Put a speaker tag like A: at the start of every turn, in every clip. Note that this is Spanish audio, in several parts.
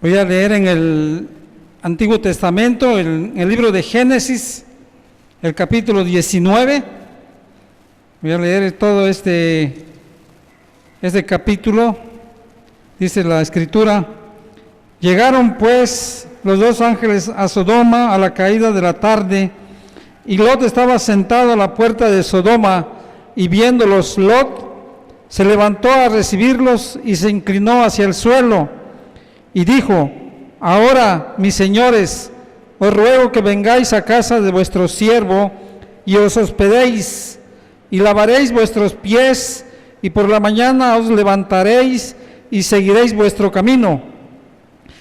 A: Voy a leer en el Antiguo Testamento, en el libro de Génesis, el capítulo 19. Voy a leer todo este capítulo. Dice la Escritura: llegaron pues los dos ángeles a Sodoma a la caída de la tarde, y Lot estaba sentado a la puerta de Sodoma, y viéndolos Lot se levantó a recibirlos y se inclinó hacia el suelo y dijo: ahora, mis señores, os ruego que vengáis a casa de vuestro siervo y os hospedéis, y lavaréis vuestros pies, y por la mañana os levantaréis y seguiréis vuestro camino.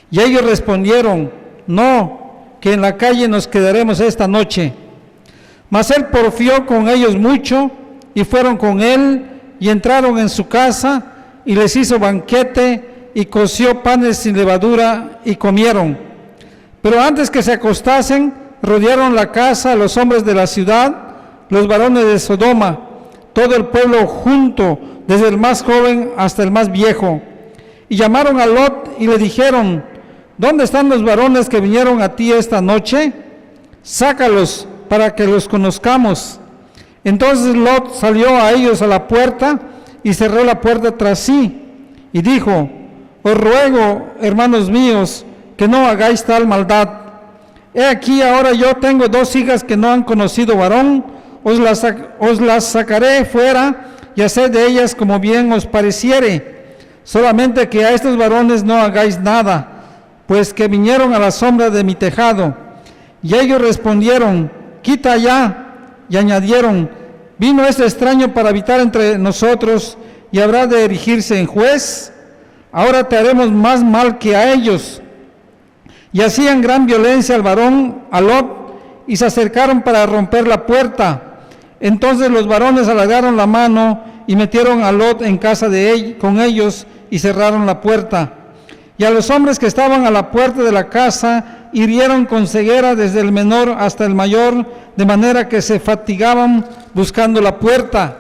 A: Y ellos respondieron: no, que en la calle nos quedaremos esta noche. Mas él porfió con ellos mucho, y fueron con él, y entraron en su casa, y les hizo banquete, y coció panes sin levadura, y comieron. Pero antes que se acostasen, rodearon la casa los hombres de la ciudad, los varones de Sodoma, todo el pueblo junto, desde el más joven hasta el más viejo. Y llamaron a Lot y le dijeron: ¿dónde están los varones que vinieron a ti esta noche? Sácalos para que los conozcamos. Entonces Lot salió a ellos a la puerta y cerró la puerta tras sí, y dijo: os ruego, hermanos míos, que no hagáis tal maldad. He aquí ahora yo tengo dos hijas que no han conocido varón, os las sacaré fuera y haced de ellas como bien os pareciere, solamente que a estos varones no hagáis nada, pues que vinieron a la sombra de mi tejado. Y ellos respondieron: quita ya. Y añadieron: vino este extraño para habitar entre nosotros y habrá de erigirse en juez. Ahora te haremos más mal que a ellos. Y hacían gran violencia al varón, a Lot, y se acercaron para romper la puerta. Entonces los varones alargaron la mano y metieron a Lot en casa de él, con ellos, y cerraron la puerta. Y a los hombres que estaban a la puerta de la casa hirieron con ceguera desde el menor hasta el mayor, de manera que se fatigaban buscando la puerta.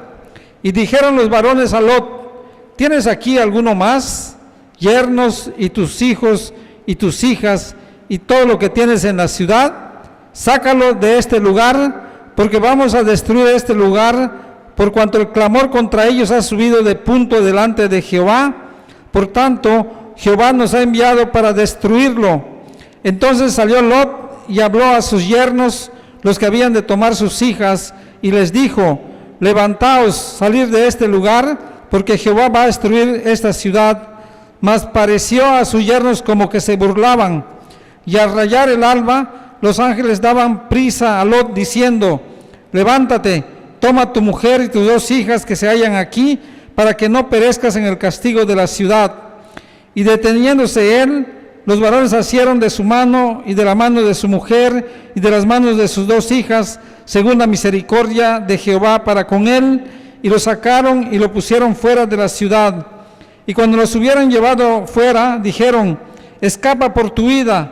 A: Y dijeron los varones a Lot: ¿tienes aquí alguno más? Yernos y tus hijos y tus hijas y todo lo que tienes en la ciudad, sácalo de este lugar, porque vamos a destruir este lugar, por cuanto el clamor contra ellos ha subido de punto delante de Jehová. Por tanto, Jehová nos ha enviado para destruirlo. Entonces salió Lot y habló a sus yernos, los que habían de tomar sus hijas, y les dijo: levantaos, salir de este lugar, porque Jehová va a destruir esta ciudad. Mas pareció a sus yernos como que se burlaban. Y al rayar el alba, los ángeles daban prisa a Lot, diciendo: levántate, toma tu mujer y tus dos hijas que se hallan aquí, para que no perezcas en el castigo de la ciudad. Y deteniéndose él, los varones asieron de su mano y de la mano de su mujer y de las manos de sus dos hijas, según la misericordia de Jehová para con él, y lo sacaron y lo pusieron fuera de la ciudad. Y cuando los hubieran llevado fuera, dijeron: escapa por tu vida,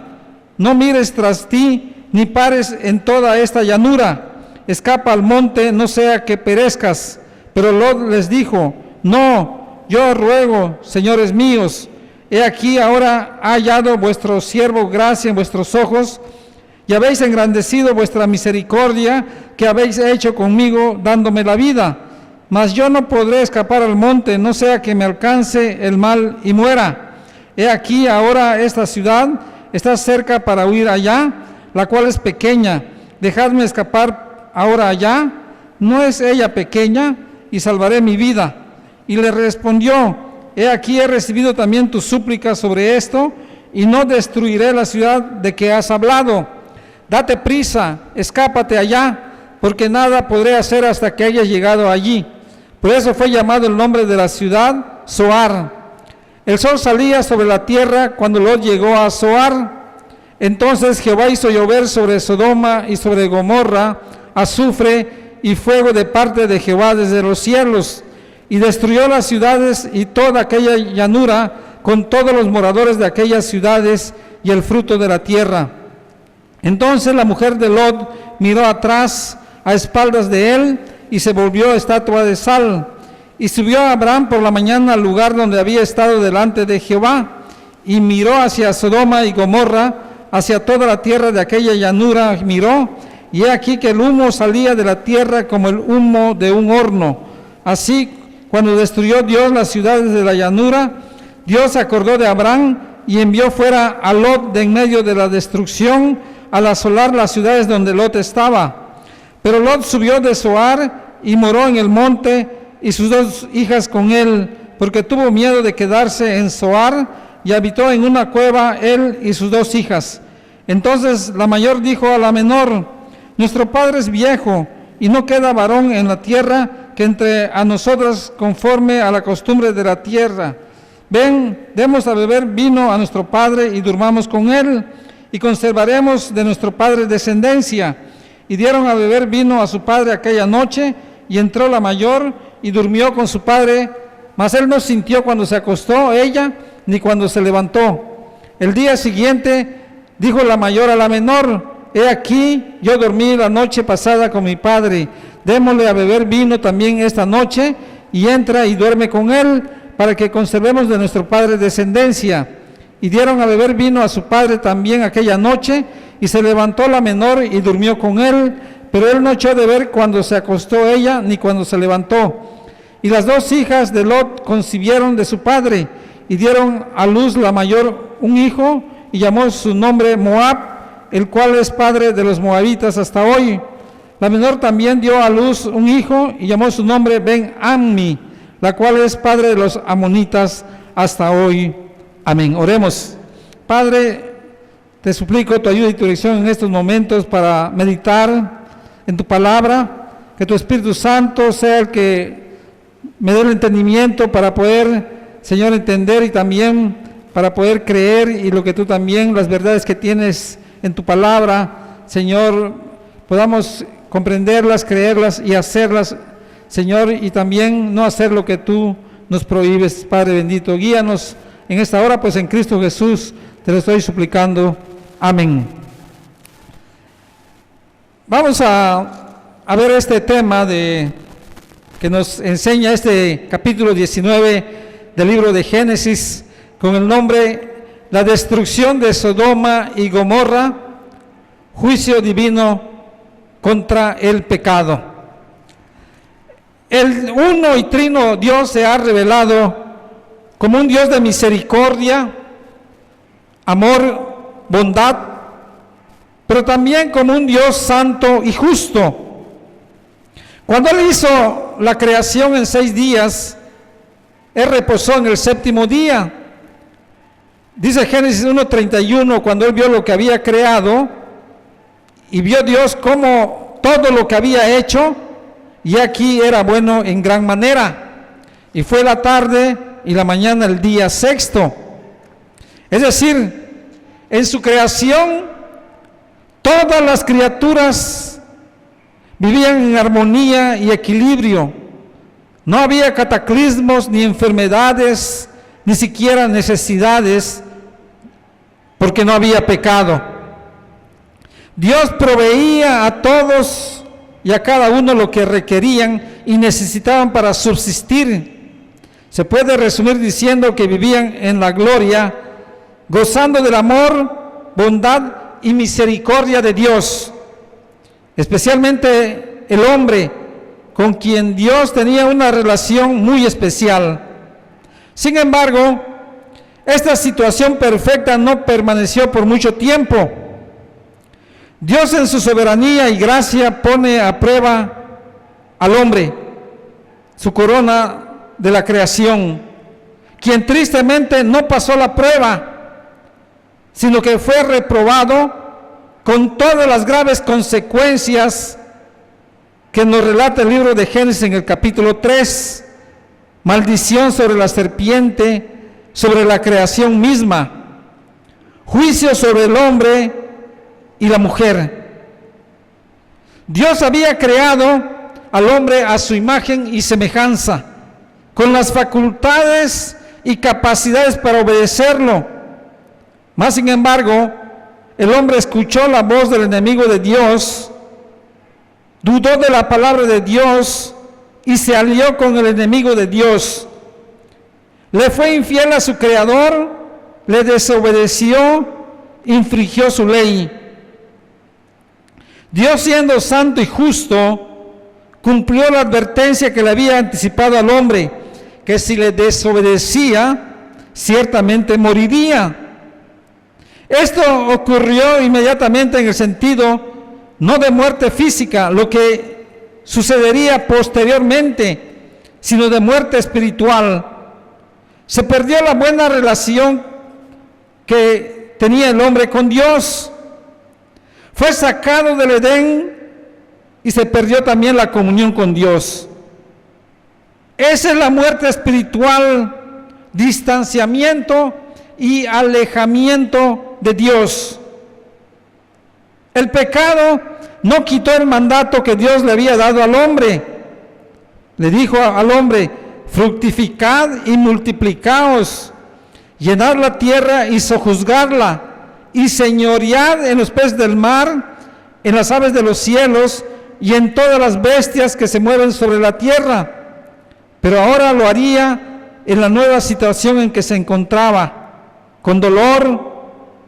A: no mires tras ti, ni pares en toda esta llanura, escapa al monte, no sea que perezcas. Pero Lot les dijo: no, yo os ruego, señores míos, he aquí ahora ha hallado vuestro siervo gracia en vuestros ojos, y habéis engrandecido vuestra misericordia que habéis hecho conmigo, dándome la vida. Mas yo no podré escapar al monte, no sea que me alcance el mal y muera. He aquí ahora esta ciudad está cerca para huir allá, la cual es pequeña. Dejadme escapar ahora allá, ¿no es ella pequeña? Y salvaré mi vida. Y le respondió: he aquí he recibido también tu súplica sobre esto, y no destruiré la ciudad de que has hablado. Date prisa, escápate allá, porque nada podré hacer hasta que hayas llegado allí. Por eso fue llamado el nombre de la ciudad Zoar. El sol salía sobre la tierra cuando Lot llegó a Zoar. Entonces Jehová hizo llover sobre Sodoma y sobre Gomorra azufre y fuego de parte de Jehová desde los cielos, y destruyó las ciudades y toda aquella llanura, con todos los moradores de aquellas ciudades y el fruto de la tierra. Entonces la mujer de Lot miró atrás a espaldas de él y se volvió estatua de sal. Y subió Abraham por la mañana al lugar donde había estado delante de Jehová, y miró hacia Sodoma y Gomorra, hacia toda la tierra de aquella llanura miró, y he aquí que el humo salía de la tierra como el humo de un horno. Así, cuando destruyó Dios las ciudades de la llanura, Dios se acordó de Abraham y envió fuera a Lot de en medio de la destrucción, al asolar las ciudades donde Lot estaba. Pero Lot subió de Zoar y moró en el monte, y sus 2 hijas con él, porque tuvo miedo de quedarse en Zoar, y habitó en una cueva él y sus 2 hijas. Entonces la mayor dijo a la menor: nuestro padre es viejo, y no queda varón en la tierra que entre a nosotras conforme a la costumbre de la tierra. Ven, demos a beber vino a nuestro padre y durmamos con él, y conservaremos de nuestro padre descendencia. Y dieron a beber vino a su padre aquella noche, y entró la mayor y durmió con su padre, mas él no sintió cuando se acostó ella, ni cuando se levantó. El día siguiente dijo la mayor a la menor: he aquí, yo dormí la noche pasada con mi padre, démosle a beber vino también esta noche, y entra y duerme con él, para que conservemos de nuestro padre descendencia. Y dieron a beber vino a su padre también aquella noche, y se levantó la menor y durmió con él, pero él no echó de ver cuando se acostó ella, ni cuando se levantó. Y las 2 hijas de Lot concibieron de su padre, y dieron a luz la mayor un hijo, y llamó su nombre Moab, el cual es padre de los moabitas hasta hoy. La menor también dio a luz un hijo, y llamó su nombre Ben-Ammi, la cual es padre de los amonitas hasta hoy. Amén. Oremos. Padre, te suplico tu ayuda y tu dirección en estos momentos para meditar en tu palabra, que tu Espíritu Santo sea el que me dé el entendimiento para poder, Señor, entender, y también para poder creer, y lo que tú también, las verdades que tienes en tu palabra, Señor, podamos comprenderlas, creerlas y hacerlas, Señor, y también no hacer lo que tú nos prohíbes. Padre bendito, guíanos en esta hora, pues en Cristo Jesús te lo estoy suplicando. Amén. Vamos a ver este tema que nos enseña este capítulo 19 del libro de Génesis, con el nombre La destrucción de Sodoma y Gomorra, juicio divino contra el pecado. El uno y trino Dios se ha revelado como un Dios de misericordia, amor, bondad, pero también como un Dios santo y justo. Cuando Él hizo la creación en 6 días, Él reposó en el 7º día. Dice Génesis 1:31, cuando Él vio lo que había creado, y vio Dios como todo lo que había hecho, y aquí era bueno en gran manera. Y fue la tarde y la mañana el día 6º. Es decir, en su creación, todas las criaturas vivían en armonía y equilibrio. No había cataclismos, ni enfermedades, ni siquiera necesidades, porque no había pecado. Dios proveía a todos y a cada uno lo que requerían y necesitaban para subsistir. Se puede resumir diciendo que vivían en la gloria, gozando del amor, bondad y misericordia de Dios, especialmente el hombre, con quien Dios tenía una relación muy especial. Sin embargo, esta situación perfecta no permaneció por mucho tiempo. Dios, en su soberanía y gracia, pone a prueba al hombre, su corona de la creación, quien tristemente no pasó la prueba, sino que fue reprobado con todas las graves consecuencias que nos relata el libro de Génesis en el capítulo 3, maldición sobre la serpiente, sobre la creación misma, juicio sobre el hombre y la mujer. Dios había creado al hombre a su imagen y semejanza, con las facultades y capacidades para obedecerlo. Mas, sin embargo, el hombre escuchó la voz del enemigo de Dios, dudó de la palabra de Dios y se alió con el enemigo de Dios. Le fue infiel a su Creador, le desobedeció, infringió su ley. Dios, siendo santo y justo, cumplió la advertencia que le había anticipado al hombre, que si le desobedecía, ciertamente moriría. Esto ocurrió inmediatamente en el sentido no de muerte física, lo que sucedería posteriormente, sino de muerte espiritual. Se perdió la buena relación que tenía el hombre con Dios. Fue sacado del Edén y se perdió también la comunión con Dios. Esa es la muerte espiritual, distanciamiento y alejamiento de Dios. El pecado no quitó el mandato que Dios le había dado al hombre. Le dijo al hombre: fructificad y multiplicaos, llenad la tierra y sojuzgarla, y señoread en los peces del mar, en las aves de los cielos y en todas las bestias que se mueven sobre la tierra. Pero ahora lo haría en la nueva situación en que se encontraba, con dolor,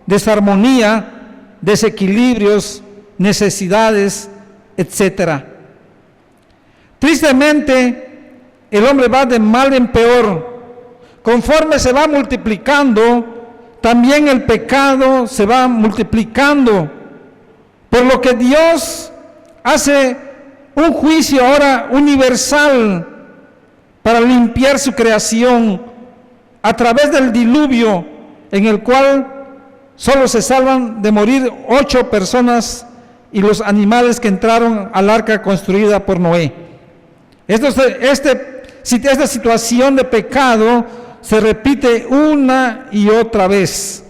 A: desarmonía, desequilibrios, necesidades, etc. Tristemente, el hombre va de mal en peor. Conforme se va multiplicando, también el pecado se va multiplicando, por lo que Dios hace un juicio ahora universal para limpiar su creación a través del diluvio, en el cual solo se salvan de morir 8 personas y los animales que entraron al arca construida por Noé. Esta situación de pecado se repite una y otra vez.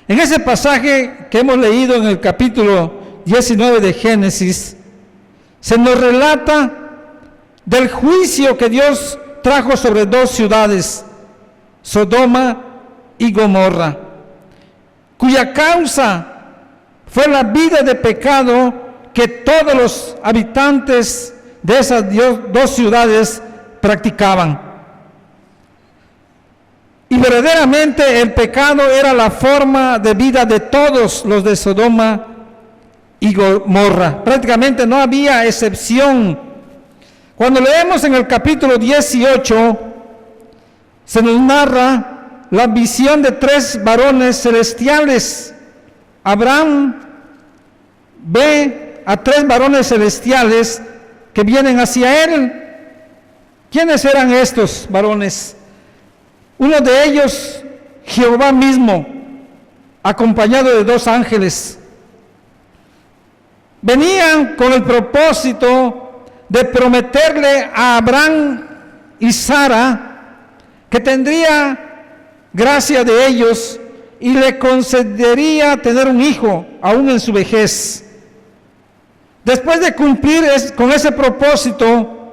A: En ese pasaje que hemos leído en el capítulo 19 de Génesis, se nos relata del juicio que Dios trajo sobre 2 ciudades, Sodoma y Gomorra, cuya causa fue la vida de pecado que todos los habitantes de esas 2 ciudades practicaban. Y verdaderamente el pecado era la forma de vida de todos los de Sodoma y Gomorra. Prácticamente no había excepción. Cuando leemos en el capítulo 18, se nos narra la visión de 3 varones celestiales. Abraham ve a 3 varones celestiales que vienen hacia él. ¿Quiénes eran estos varones? Uno de ellos, Jehová mismo, acompañado de 2 ángeles. Venían con el propósito de prometerle a Abraham y Sara que tendría gracia de ellos y le concedería tener un hijo aún en su vejez. Después de cumplir con ese propósito,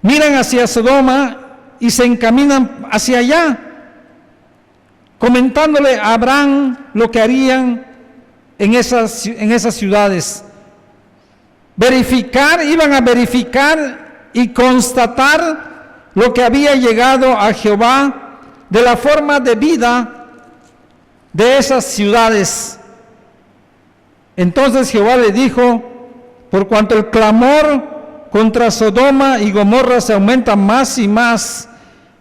A: miran hacia Sodoma y se encaminan hacia allá, comentándole a Abraham lo que harían en esas ciudades. Iban a verificar y constatar lo que había llegado a Jehová de la forma de vida de esas ciudades. Entonces Jehová le dijo: por cuanto el clamor contra Sodoma y Gomorra se aumenta más y más,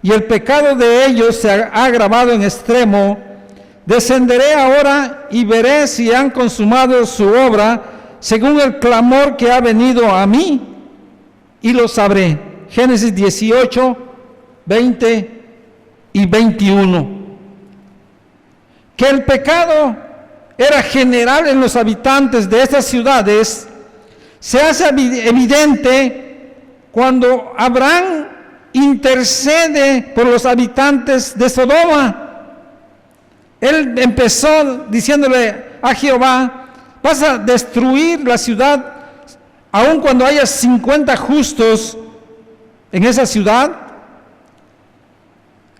A: y el pecado de ellos se ha agravado en extremo, descenderé ahora y veré si han consumado su obra según el clamor que ha venido a mí, y lo sabré. Génesis 18, 20 y 21. Que el pecado era general en los habitantes de estas ciudades se hace evidente cuando Abraham intercede por los habitantes de Sodoma. Él empezó diciéndole a Jehová: vas a destruir la ciudad aun cuando haya 50 justos en esa ciudad.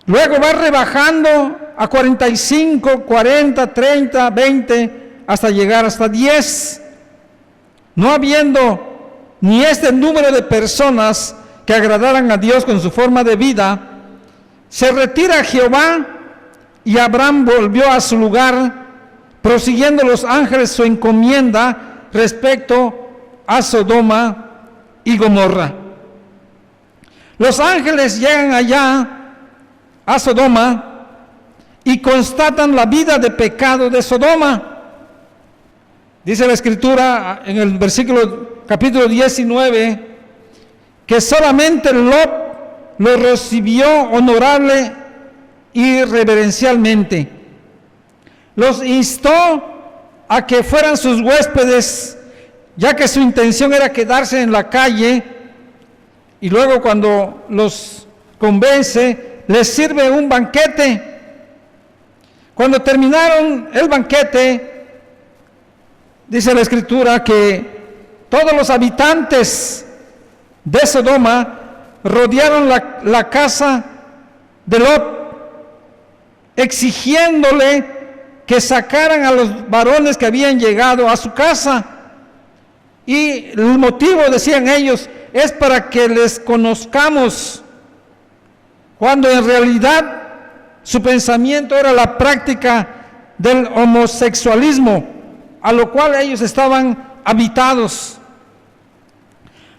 A: Luego va rebajando a 45, 40, 30, 20, hasta llegar hasta 10. No habiendo ni este número de personas que agradaran a Dios con su forma de vida, se retira Jehová y Abraham volvió a su lugar, prosiguiendo los ángeles su encomienda respecto a Sodoma y Gomorra. Los ángeles llegan allá a Sodoma y constatan la vida de pecado de Sodoma. Dice la Escritura en el capítulo 19, que solamente Lot lo recibió honorable y reverencialmente. Los instó a que fueran sus huéspedes, ya que su intención era quedarse en la calle, y luego cuando los convence, les sirve un banquete. Cuando terminaron el banquete, dice la Escritura que todos los habitantes de Sodoma rodearon la casa de Lot, exigiéndole que sacaran a los varones que habían llegado a su casa. Y el motivo, decían ellos, es para que les conozcamos, cuando en realidad su pensamiento era la práctica del homosexualismo, a lo cual ellos estaban habitados.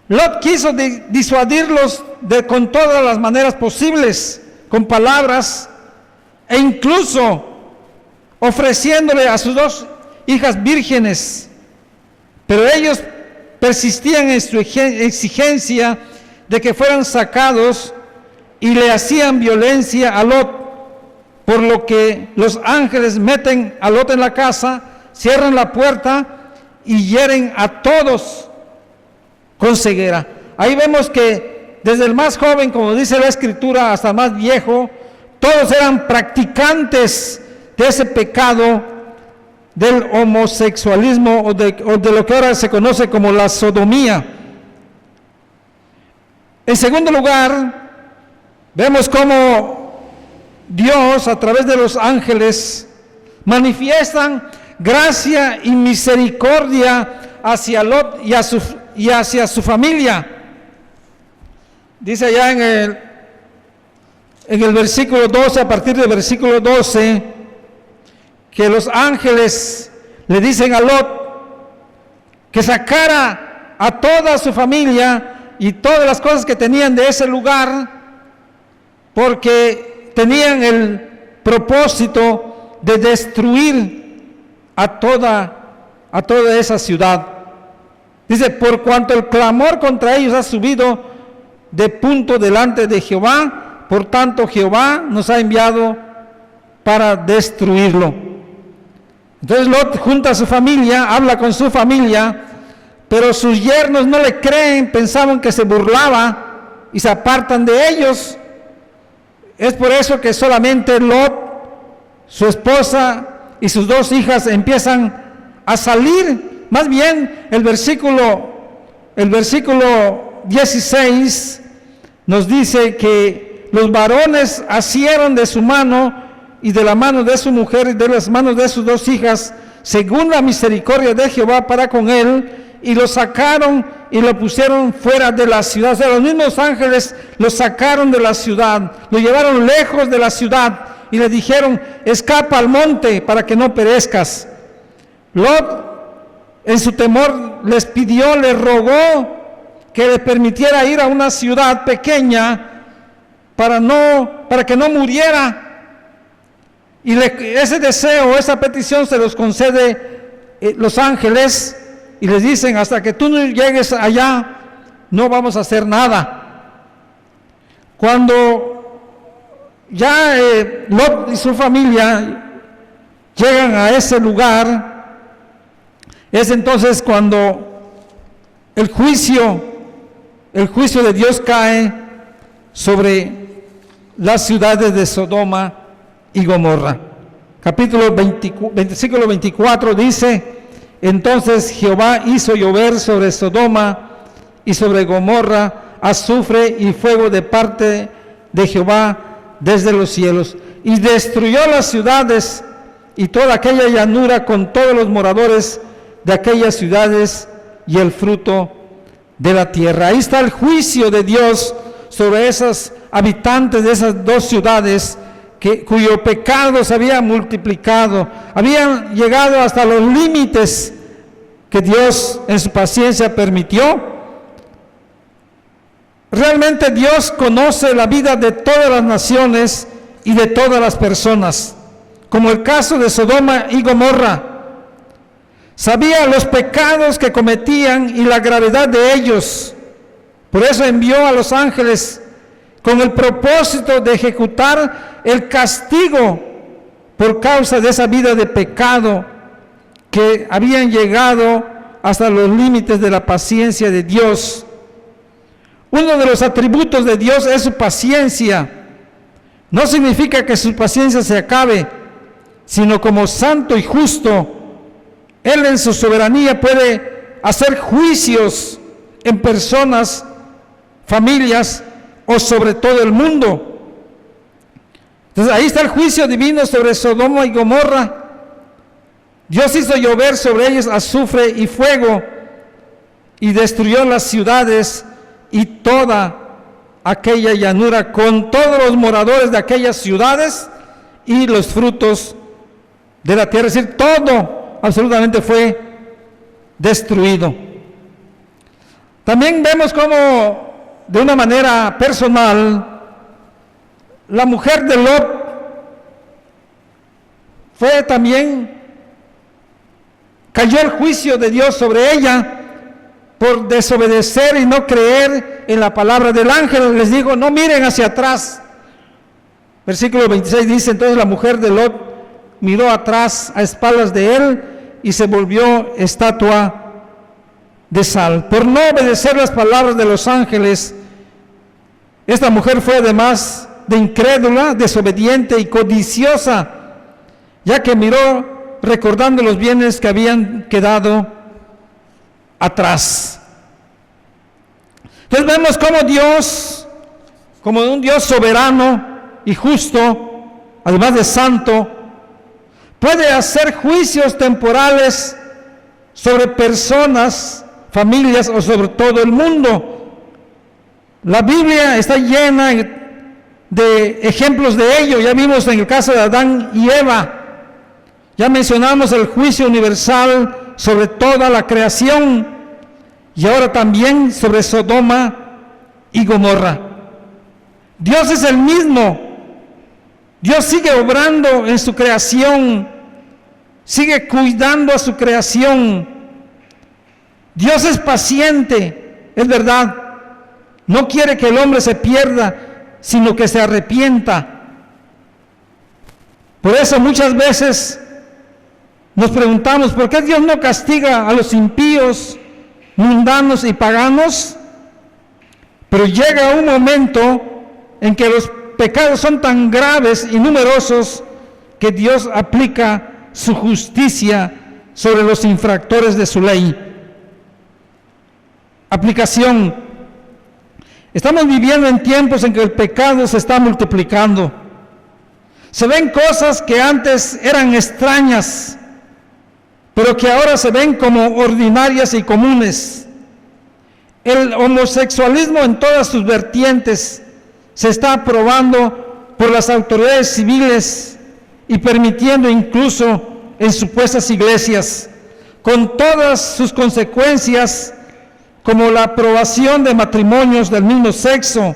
A: Lot quiso disuadirlos con todas las maneras posibles, con palabras, e incluso ofreciéndole a sus 2 hijas vírgenes, pero ellos persistían en su exigencia de que fueran sacados y le hacían violencia a Lot, por lo que los ángeles meten a Lot en la casa, cierran la puerta y hieren a todos con ceguera. Ahí vemos que desde el más joven, como dice la Escritura, hasta el más viejo, todos eran practicantes de ese pecado del homosexualismo o de lo que ahora se conoce como la sodomía. En segundo lugar, vemos cómo Dios, a través de los ángeles, manifiestan gracia y misericordia hacia Lot y hacia su familia. Dice allá en el versículo 12, a partir del versículo 12, que los ángeles le dicen a Lot que sacara a toda su familia y todas las cosas que tenían de ese lugar, porque tenían el propósito de destruir a toda esa ciudad. Dice, por cuanto el clamor contra ellos ha subido de punto delante de Jehová, por tanto Jehová nos ha enviado para destruirlo. Entonces Lot junta a su familia, habla con su familia, pero sus yernos no le creen, pensaban que se burlaba y se apartan de ellos. Es por eso que solamente Lot, su esposa y sus 2 hijas empiezan a salir. Más bien el versículo 16 nos dice que los varones asieron de su mano y de la mano de su mujer y de las manos de sus 2 hijas, según la misericordia de Jehová para con él, y lo sacaron y lo pusieron fuera de la ciudad. O sea, los mismos ángeles lo sacaron de la ciudad, lo llevaron lejos de la ciudad y le dijeron, escapa al monte para que no perezcas. Lot, en su temor, les rogó que le permitiera ir a una ciudad pequeña para que no muriera. Y ese deseo, esa petición se los concede los ángeles y les dicen, hasta que tú no llegues allá, no vamos a hacer nada. Cuando ya Lot y su familia llegan a ese lugar, es entonces cuando el juicio de Dios cae sobre las ciudades de Sodoma y Gomorra. Versículo 24 dice, entonces Jehová hizo llover sobre Sodoma y sobre Gomorra azufre y fuego de parte de Jehová desde los cielos, y destruyó las ciudades y toda aquella llanura con todos los moradores de aquellas ciudades y el fruto de la tierra. Ahí está el juicio de Dios sobre esos habitantes de esas 2 ciudades cuyo pecado se había multiplicado, habían llegado hasta los límites que Dios en su paciencia permitió. Realmente Dios conoce la vida de todas las naciones y de todas las personas, como el caso de Sodoma y Gomorra. Sabía los pecados que cometían y la gravedad de ellos. Por eso envió a los ángeles con el propósito de ejecutar el castigo por causa de esa vida de pecado que habían llegado hasta los límites de la paciencia de Dios. Uno de los atributos de Dios es su paciencia. No significa que su paciencia se acabe, sino como santo y justo, Él en su soberanía puede hacer juicios en personas, familias o sobre todo el mundo. Entonces ahí está el juicio divino sobre Sodoma y Gomorra. Dios hizo llover sobre ellos azufre y fuego y destruyó las ciudades y toda aquella llanura con todos los moradores de aquellas ciudades y los frutos de la tierra. Es decir, todo absolutamente fue destruido. También vemos cómo de una manera personal la mujer de Lot fue también, cayó el juicio de Dios sobre ella por desobedecer y no creer en la palabra del ángel. Les digo, no miren hacia atrás. Versículo 26 dice, entonces la mujer de Lot miró atrás a espaldas de él y se volvió estatua de sal. Por no obedecer las palabras de los ángeles, esta mujer fue además de incrédula, desobediente y codiciosa, ya que miró recordando los bienes que habían quedado atrás. Entonces vemos cómo Dios, como un Dios soberano y justo, además de santo, puede hacer juicios temporales sobre personas, familias o sobre todo el mundo. La Biblia está llena de ejemplos de ello. Ya vimos en el caso de Adán y Eva. Ya mencionamos el juicio universal sobre toda la creación y ahora también sobre Sodoma y Gomorra. Dios es el mismo. Dios sigue obrando en su creación, sigue cuidando a su creación. Dios es paciente, es verdad. No quiere que el hombre se pierda, sino que se arrepienta. Por eso muchas veces nos preguntamos, ¿por qué Dios no castiga a los impíos, mundanos y paganos? Pero llega un momento en que los pecados son tan graves y numerosos que Dios aplica su justicia sobre los infractores de su ley. Aplicación. Estamos viviendo en tiempos en que el pecado se está multiplicando. Se ven cosas que antes eran extrañas, pero que ahora se ven como ordinarias y comunes. El homosexualismo en todas sus vertientes se está aprobando por las autoridades civiles y permitiendo incluso en supuestas iglesias, con todas sus consecuencias, como la aprobación de matrimonios del mismo sexo,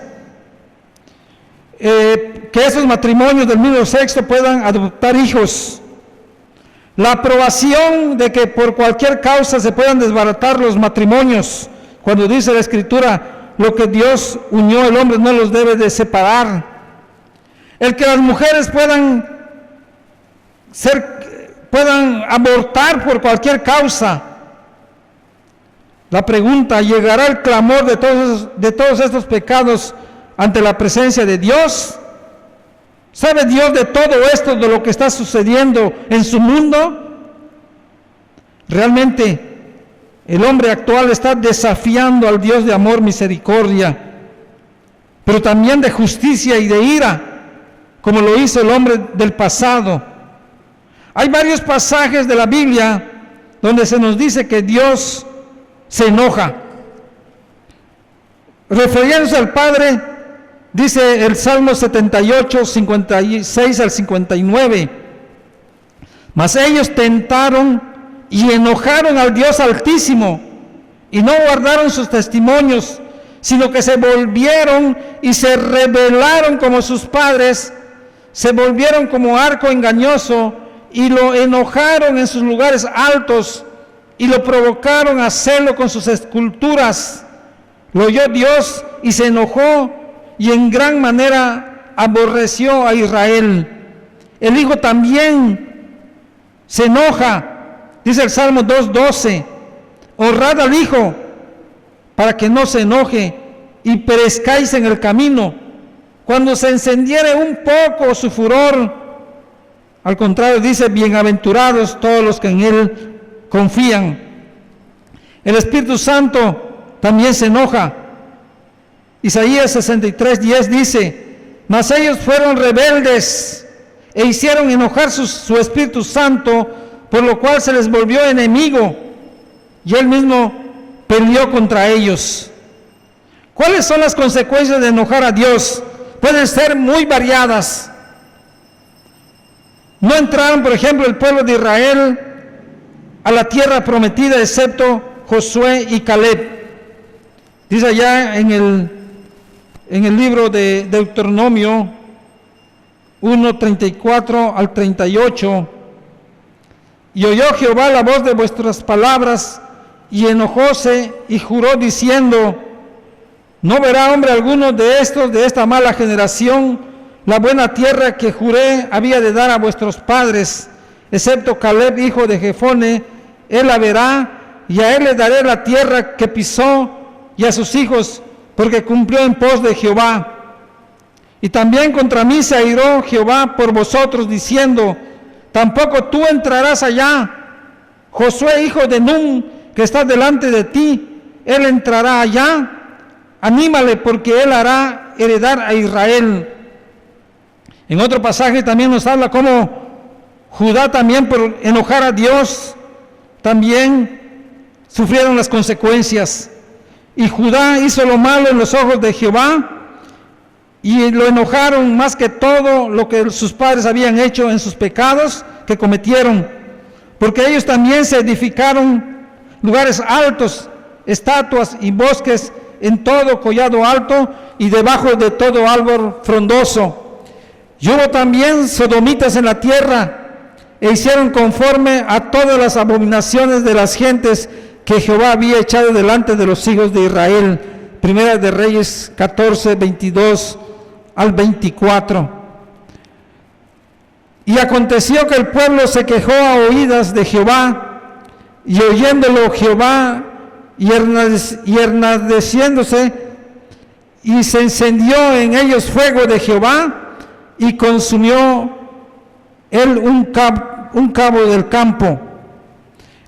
A: que esos matrimonios del mismo sexo puedan adoptar hijos, la aprobación de que por cualquier causa se puedan desbaratar los matrimonios, cuando dice la Escritura, lo que Dios unió el hombre no los debe de separar, el que las mujeres puedan abortar por cualquier causa. La pregunta, ¿llegará el clamor de todos estos pecados ante la presencia de Dios? ¿Sabe Dios de todo esto, de lo que está sucediendo en su mundo? Realmente, el hombre actual está desafiando al Dios de amor, misericordia, pero también de justicia y de ira, como lo hizo el hombre del pasado. Hay varios pasajes de la Biblia donde se nos dice que Dios se enoja. Refiriéndose al Padre, Dice el Salmo 78, 56 al 59. Mas ellos tentaron y enojaron al Dios Altísimo, y no guardaron sus testimonios, sino que se volvieron y se rebelaron como sus padres, se volvieron como arco engañoso, y lo enojaron en sus lugares altos, y lo provocaron a celo con sus esculturas. Lo oyó Dios y se enojó, y en gran manera aborreció a Israel. El Hijo también se enoja, dice el Salmo 2:12, honrad al Hijo para que no se enoje y perezcáis en el camino, cuando se encendiere un poco su furor. Al contrario, dice, bienaventurados todos los que en Él confían. El Espíritu Santo también se enoja. Isaías 63:10 dice, mas ellos fueron rebeldes e hicieron enojar su Espíritu Santo, por lo cual se les volvió enemigo, y Él mismo peleó contra ellos. ¿Cuáles son las consecuencias de enojar a Dios? Pueden ser muy variadas. No entraron, por ejemplo, el pueblo de Israel a la tierra prometida, excepto Josué y Caleb. Dice allá en el libro de Deuteronomio 1:34 al 38, y oyó Jehová la voz de vuestras palabras, y enojóse y juró diciendo, no verá hombre alguno de esta mala generación, la buena tierra que juré había de dar a vuestros padres, excepto Caleb, hijo de Jefone, él la verá, y a él le daré la tierra que pisó, y a sus hijos, porque cumplió en pos de Jehová. Y también contra mí se airó Jehová por vosotros, diciendo, tampoco tú entrarás allá. Josué, hijo de Nun, que está delante de ti, él entrará allá. Anímale, porque él hará heredar a Israel. En otro pasaje también nos habla cómo Judá también, por enojar a Dios, también sufrieron las consecuencias. Y Judá hizo lo malo en los ojos de Jehová, y lo enojaron más que todo lo que sus padres habían hecho en sus pecados que cometieron, porque ellos también se edificaron lugares altos, estatuas y bosques en todo collado alto y debajo de todo árbol frondoso. Y hubo también sodomitas en la tierra, e hicieron conforme a todas las abominaciones de las gentes que Jehová había echado delante de los hijos de Israel. Primera de Reyes 14, 22 al 24. Y aconteció que el pueblo se quejó a oídas de Jehová, y oyéndolo Jehová, y enardeciéndose, y se encendió en ellos fuego de Jehová, y consumió él un cabo del campo.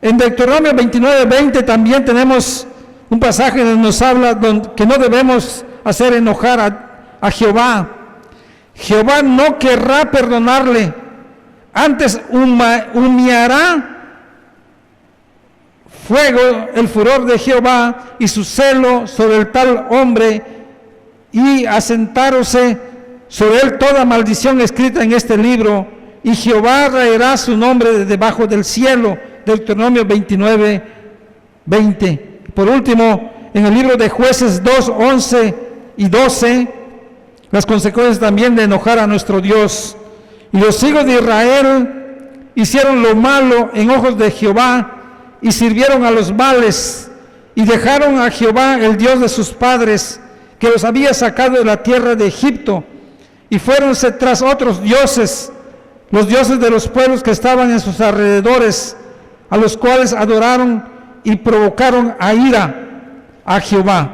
A: En Deuteronomio 29:20 también tenemos un pasaje donde nos habla que no debemos hacer enojar a Jehová. Jehová no querrá perdonarle, antes humeará fuego el furor de Jehová y su celo sobre el tal hombre, y asentaróse sobre él toda maldición escrita en este libro, y Jehová raerá su nombre de debajo del cielo. Deuteronomio 29:20. Por último, en el libro de Jueces 2:11 y 12, las consecuencias también de enojar a nuestro Dios. Y los hijos de Israel hicieron lo malo en ojos de Jehová, y sirvieron a los Baales, y dejaron a Jehová, el Dios de sus padres, que los había sacado de la tierra de Egipto, y fuéronse tras otros dioses, los dioses de los pueblos que estaban en sus alrededores, a los cuales adoraron y provocaron a ira a Jehová.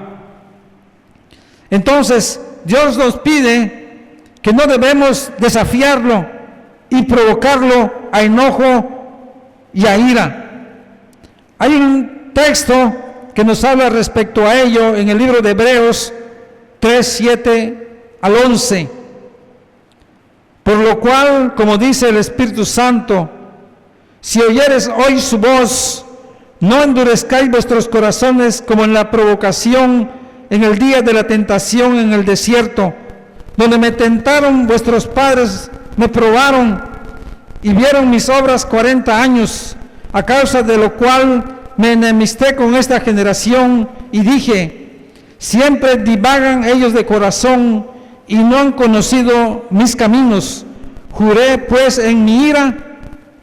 A: Entonces, Dios nos pide que no debemos desafiarlo y provocarlo a enojo y a ira. Hay un texto que nos habla respecto a ello en el libro de Hebreos 3:7 al 11. Por lo cual, como dice el Espíritu Santo, si oyeres hoy su voz, no endurezcáis vuestros corazones como en la provocación en el día de la tentación en el desierto, donde me tentaron vuestros padres, me probaron y vieron mis obras 40 años, a causa de lo cual me enemisté con esta generación y dije, siempre divagan ellos de corazón y no han conocido mis caminos. Juré pues en mi ira,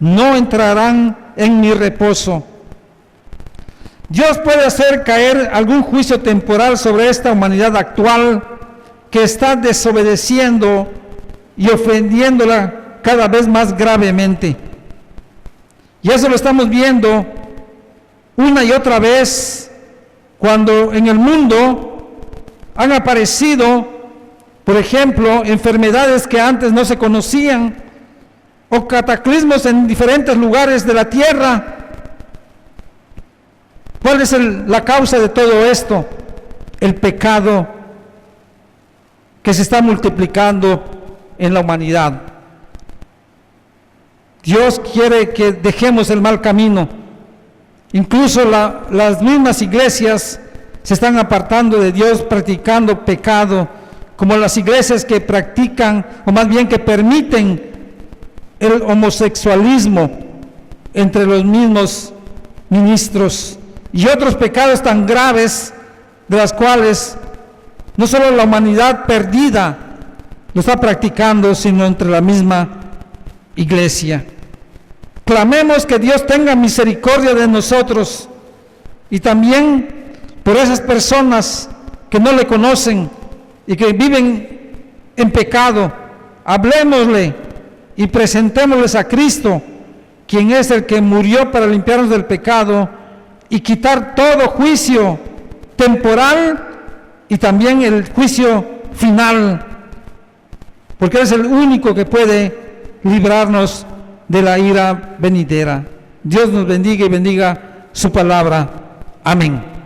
A: no entrarán en mi reposo. Dios puede hacer caer algún juicio temporal sobre esta humanidad actual que está desobedeciendo y ofendiéndola cada vez más gravemente. Y eso lo estamos viendo una y otra vez cuando en el mundo han aparecido, por ejemplo, enfermedades que antes no se conocían o cataclismos en diferentes lugares de la tierra. ¿Cuál es la causa de todo esto? El pecado que se está multiplicando en la humanidad. Dios quiere que dejemos el mal camino. Incluso las mismas iglesias se están apartando de Dios, practicando pecado, como las iglesias que practican, o más bien que permiten el homosexualismo entre los mismos ministros y otros pecados tan graves, de las cuales no solo la humanidad perdida lo está practicando, sino entre la misma iglesia. Clamemos que Dios tenga misericordia de nosotros y también por esas personas que no le conocen y que viven en pecado. Hablemosle y presentémosles a Cristo, quien es el que murió para limpiarnos del pecado y quitar todo juicio temporal y también el juicio final, porque Él es el único que puede librarnos de la ira venidera. Dios nos bendiga y bendiga su palabra. Amén.